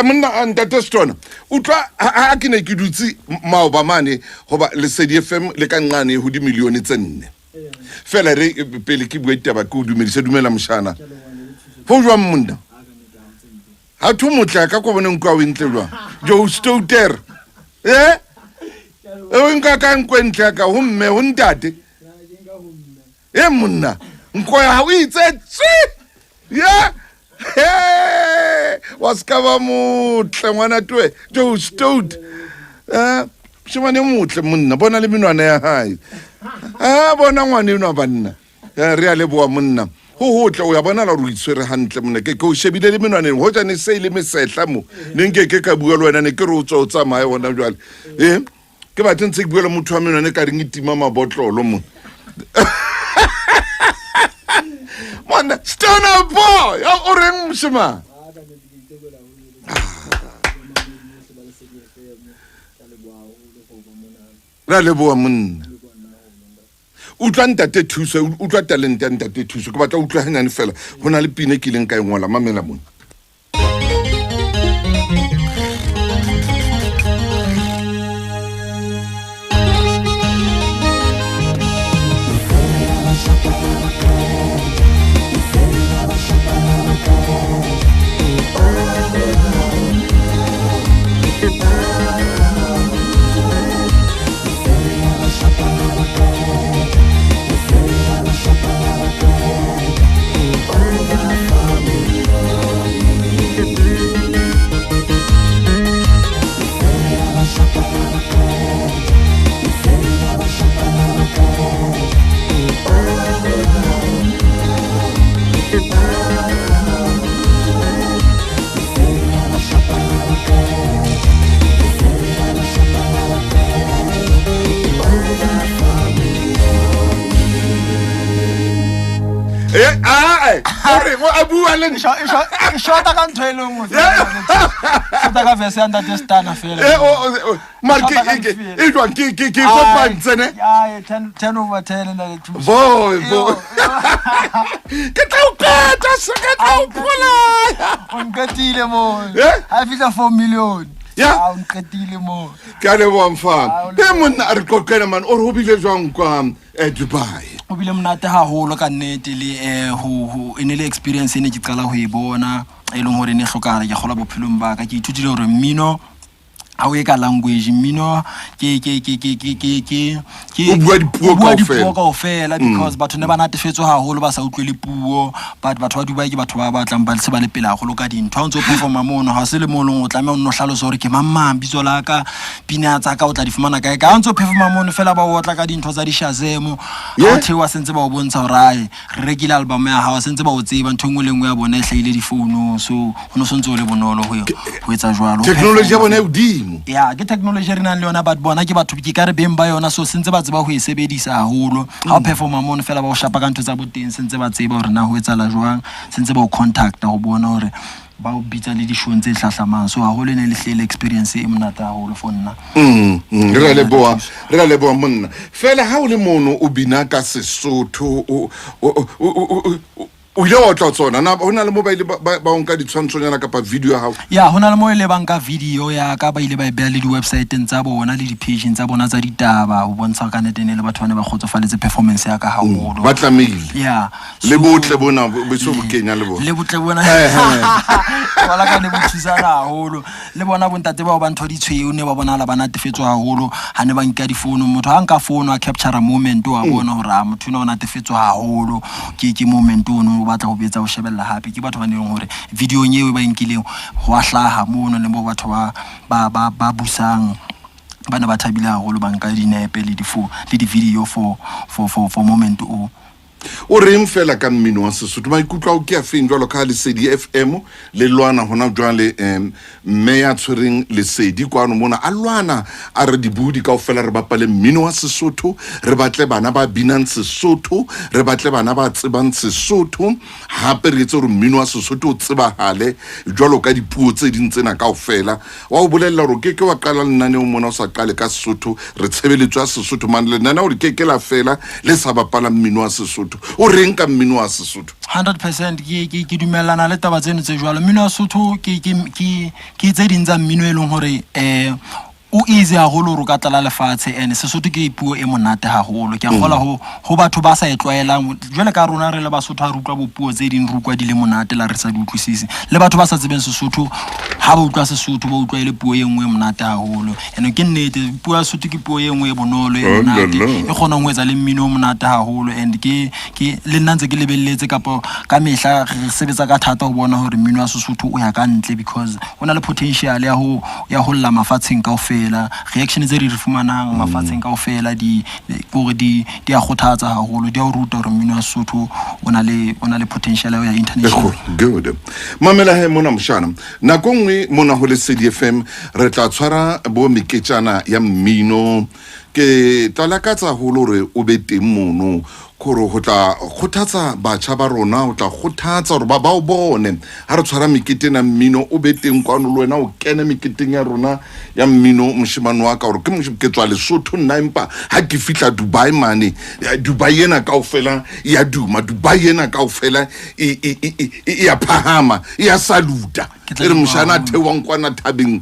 monna Ntate Stunna utlwa ha ke ne ke dutse maoba mane goba Lesedi FM le ka nqane ho di milione tse 4 fela re pele ke bua ditaba ke o dumedise dumela moshana ho jwa monna ha thu motla ka ko boneng kwa wintle jwa jo stouter o nka ka nkwentle ka ho mme ho Ntate monna nko ya o itse ya waskaba mutle ngwana twe jo stout shimane mutle monna bona le minwana ya hae bona ngwane eno banna re a leboa monna ho hotle o ya bona la re itshwere hantle monna ke o shebile le minwana ho tsane se ile mesehla mo ne nke ka bua le wena ne ke re o tswa o tsamaye wona jwale ke ba tentse ke bua le motho wa minwana ka ring itima mabotlolo mo Monna Stunna boy o reng mshima ra leboa monna utlwa Ntate Thuso utlwa talent ya Ntate Thuso ke batla utlwa hanyane fela hona le pine ke leng ka engwala mamela monna abua le shota ka ntho e le nngwe shota ka verse ya Ntate Stunna fela marke e jwa ke go pantsene ya 10/10 na le thuso boy ke tla o peta se ka tla o pola on katile mo ha fika 4 million ya on katile mo ka le bo mfana monna a re kokela man o re ho bile jwang kwa Dubai o bile mnate haholo ka nnete le ho enele experience ene ke qala ho e bona e leng hore ne hlokana ke gola bophelong ba ka ke ithutile hore mmino a o ka language mmino ke bua dipuo kaofela because batho ne ba natefetswe haholo ba sa utlwele puo but batho ba Dubai ke batho ba batlang ba se ba le pele haholo ka dintho ha ntse o performa mono ha se le mono o tlameha o no hlalosa hore ke mamang bitso la ka pina tsa ka o tla di fumana kae ka ntse o performa mono fela ba otla ka dintho tsa di Shazam ha thewa sentse ba o bontsha hore ai re rekile album ya hawa sentse ba o tseba ntho engwe le engwe ya bona e hlaile di phone so ho no sontse o le bonolo ho etsa jwalo technology ya bona e udimo ya ke technology re nang le yona but bona ke batho ke ka re beng ba yona so sentse ba tseba ho e sebedisa haholo ha o performa mono fela ba o shapa ka ntho tsa boteng sentse ba tseba hore na ho etsala jwang sentse ba o contact ho bona hore ba o bitsa le di show tse hlahlamang so haholo ne le hlele experience e monata haholo for nna re leboa monna fela ha o le mono o bina ka Sesotho o ile o tla tsona na hona le mobile ba onka ditshwantshonyana kapa video ya hao ya hona le mo ile banka video ya ka ba ile ba bea le di website tsa bona le di page tsa bona tsa ditaba ho bontsha ka nete ne le batho bana ba kgotsofaletse performance ya ka haholo ba tlamile ya le botle bona bo so bo kenya le bona le botle bona wala ka ne bo tsana haholo le bona bo Ntate ba ntho di tshweu ne ba bona la bana tefetswa haholo ha ne ba nka di phone motho ha nka phone a capture a moment wa bona hore a motho ona tefetswa haholo ke moment ono batla ho betsa ho shebella hape ke batho ba neng hore video nyewe ba inkileng ho ahlaha mono le mo batho ba busang bana ba thabila haholo ba nka dinepe le di video for moment o reng fela ka mmino wa Sesotho maikutlo o ke a feng jwalo ka Lesedi FM le lwana hona jwale mme ya tshwereng Lesedi kwano mona a lwana a re dibudi kaofela re bapale mmino wa Sesotho re batle bana ba binang Sesotho re batle bana ba tsebang Sesotho hape re etse hore mmino wa Sesotho o tsebahale jwalo ka dipuo tse ding tsena kaofela wa o bolella hore ke wa qala lenane o mona o sa qale ka Sesotho re tshebeletswa Sesotho man lenane o ke la fela le sa bapala mmino wa Sesotho Sesotho o reng ka mmino wa Sesotho 100% ke dumellana le taba tseno tse jwalo mmino wa Sesotho ke tse ding tsa mmino e leng hore o easy haholo ro ka tlala lefatshe and Sesotho ke puo e monate haholo ke a gola ho batho ba sa etlwaelang jwale ka rona re le Basotho ha re utlwa bopuo tse ding re utlwa di le monate la re sa di utlwisise le batho ba sa tsebeng Sesotho ha ba utlwa Sesotho ba utlwa ile puo e nngwe e monate haholo and ke nnete puo ya Sesotho ke puo e nngwe e bonolo e monate e kgona ho etsa le mmino o monate haholo and ke le nna ntse ke lebelletse kapo ka mehla re sebetsa ka thata ho bona hore mmino wa Sesotho o ya ka ntle because ona le potential ya ho lla mafatsheng kaofela reaction tse re fumanang mafatsheng kaofela di a kgothatsa haholo di a o ruta hore mmino wa Sesotho ona le potential ya international good mamela he mona moshana nako nngwe mona ho Lesedi FM re tla tshwara bo meketjana ya mmino ke talakatsa holo re o be teng mono koro go tla kgothatsa batjha ba rona o tla kgothatsa hore ba o bone ha re tshwara mekete na mmino o be teng kwano le wena o kene meketeng ya rona ya mmino moshimane wa ka hore ke tswa Lesotho nna empa ha ke fihla Dubai mane Dubai ena kaofela ya duma Dubai ena kaofela ya phahama ya saluta re moshana thewang kwana thabeng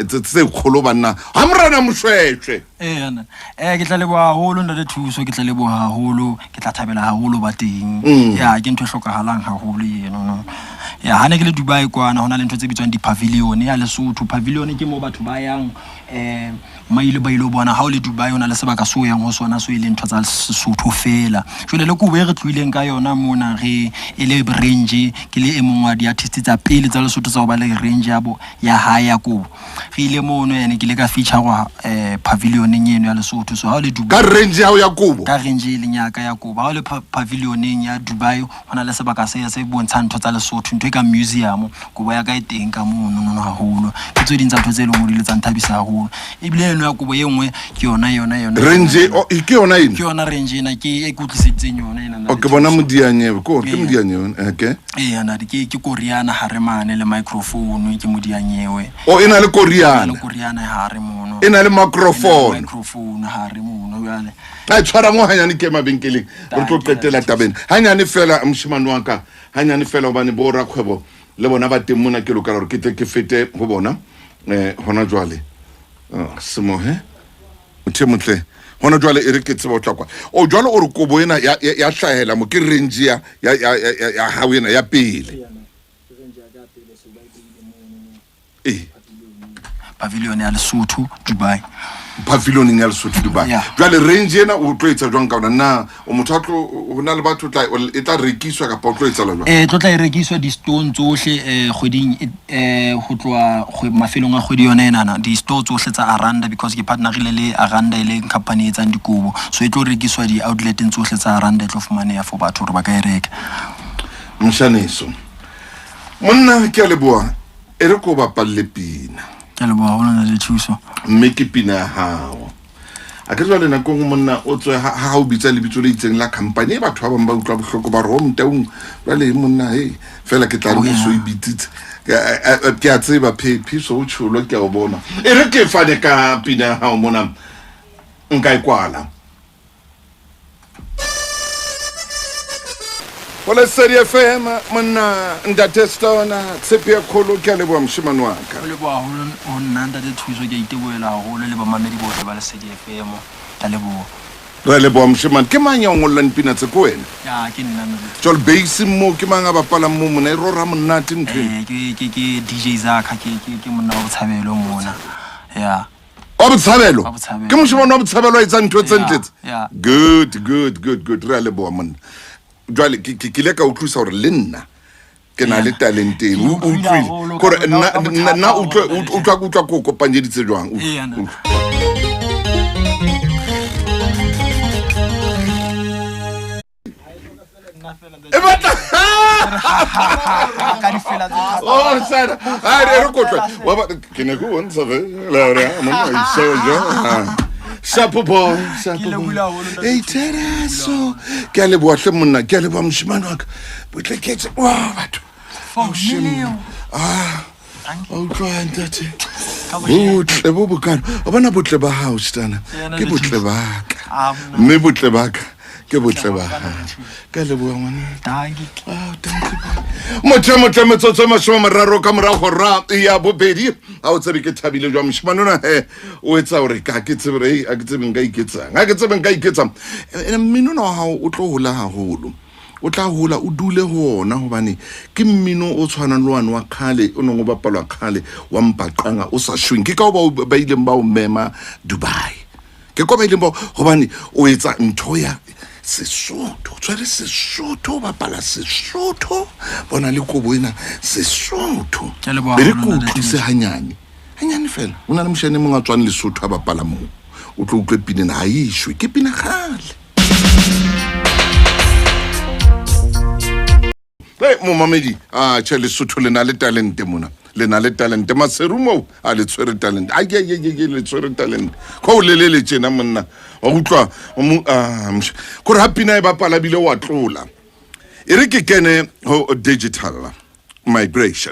tse kholo bana ha morana moshweshwe ke tla leboha haholo Ntate Thuso ke tla leboha haholo ke tla thabela haholo ba teng ya ke ntho hlokahalang haholo eno ya hane ke le Dubai kwana hona le ntho tse bitswang di pavilion ya Lesotho pavilion ke mo batho ba yang maile ba ile bona ha o le Dubai hona le sebaka so yang ho sona so ile ntho tsa Lesotho fela jwale le kuwe re tlwileng ka yona mona re ile range ke le emong wa di artist tsa pele tsa Lesotho tsa ba le range yabo ya haya ko re ile mono ene ke le ka feature wa pavilion eno ya Lesotho so ha o le Dubai ka range ya ya kubo ka range le nyaka ya kubo ha o le pavilion ya Dubai hona le sebaka se bontsha ntho tsa Lesotho ntho e ka museum kubo ya ka e teng ka mono no haholo ke tso dintsa ntho tse leng hore le tsa nthabisa haholo ebile eno ya kubo ye nngwe ke yona range ke yona eno ke yona range ena ke e kutlisetseng yona ena okay bona modianyewe ke modianyewe okay ana ke Koreana haremane le microphone ke modianyewe ena le Koreana hare mono ena le microphone hare mono yale a tshwara mo hanyane ke mabenkeleng re tlo qetela tabeng hanyane fela moshimane wa ka hanyane fela hobane bo ra kgwebo le bona ba teng mona ke lokala hore ke tle ke fete ho bona hona jwale semohe motle hona jwale e re ke tseba o tla kwa o jwale o re kobo ena ya hlahela mo ke range ya hawe ena ya pele pavilion ya Lesotho Dubai pavilion ya Lesotho Dubai jwale range ena o tloetsa jwang ka ona na o motho atlo hona le batho tla e tla rekiswa ka pa o tloetsa la jwang tlo tla e rekiswa di stone tsohle kgweding ho tloa mafelong a kgwedi yona ena di store tsohle tsa Aranda because ke partnerile le Aranda ile company etsa dikubo so e tlo rekiswa di outlet tsohle tsa Aranda e tlo fumaneha for batho hore ba ka e reka mshaneso monna ke a leboha e re ko bapalle pina ke leboha hona le Thuso mme ke pina ya hao a ke jwale nako ngwe monna o tswe ha o bitsa lebitso le itseng la company batho ba bang ba utlwa bohloko ba ro mtaung jwale monna fela ke tla re so e bitsitse ke a tseba phiso o tsholo ke a o bona e re ke fane ka pina ya hao mona nka ikwala Hola Lesedi FM monna Ntate Stunna tsepia kholo ke a leboha moshimane wa ka le bua ho nna Ntate Thuso ke iteboela haholo le ba mamedi bohle ba Lesedi FM ka leboha re leboha moshimane ke manya o ngolla dipina tse ko wena ya ke nna jol base mo ke manga ba pala mo mona e rora monnate ntwe ke DJ Zaka ke monna o tshabelo mona ya o botshabelo ke moshimane o botshabelo a itsa ntwe tsentletse good re leboha monna jwale ke le ka utlwisa hore le nna ke na le talente o utlwile gore nna utlwa ko kopanyeditse jwang e batla ka di fela oh sana re ko tla wa ba ke ne go ntse la re monna I saw Sapopo hey Tereso ke a leboha hle monna ke a leboha moshimane wa ka botle ketse wa batho o tloa Ntate botle bo bokana o bona botle ba hao Stunna ke botle ba ka mme botle ba ka ke botle ba ka leboa ngwana Thank motho metsotso mashome mararo ka morago ra ya bobedi a o tsebe ke thabile jwa moshimane o etsa hore ka ke tsebe re a ke tsebe nka iketsang mmino wa hao o tlo hola haholo o tla hola o dule ho ona hobane ke mmino o tshwana le wane wa khale o neng o bapalwa khale wa mpaqanga o sa shweng ke ka ba ileng ba o mema Dubai ke ko ba ileng ba hobane o etsa ntho ya Sesotho tswere Sesotho bapala Sesotho bona le kobo ena Sesotho be re ko tlise hanyane fela una le moshane mong a tswana Lesotho a bapala mo o tlo utlwe pina na aishwe ke pina khale Momamedi che Lesotho le na le talente mona le na le talente maserumo a le tshwere talente le tshwere talente go le tjena monna wa utlwa go re hapina e bapala bile wa tlola e re ke kene ho digital migration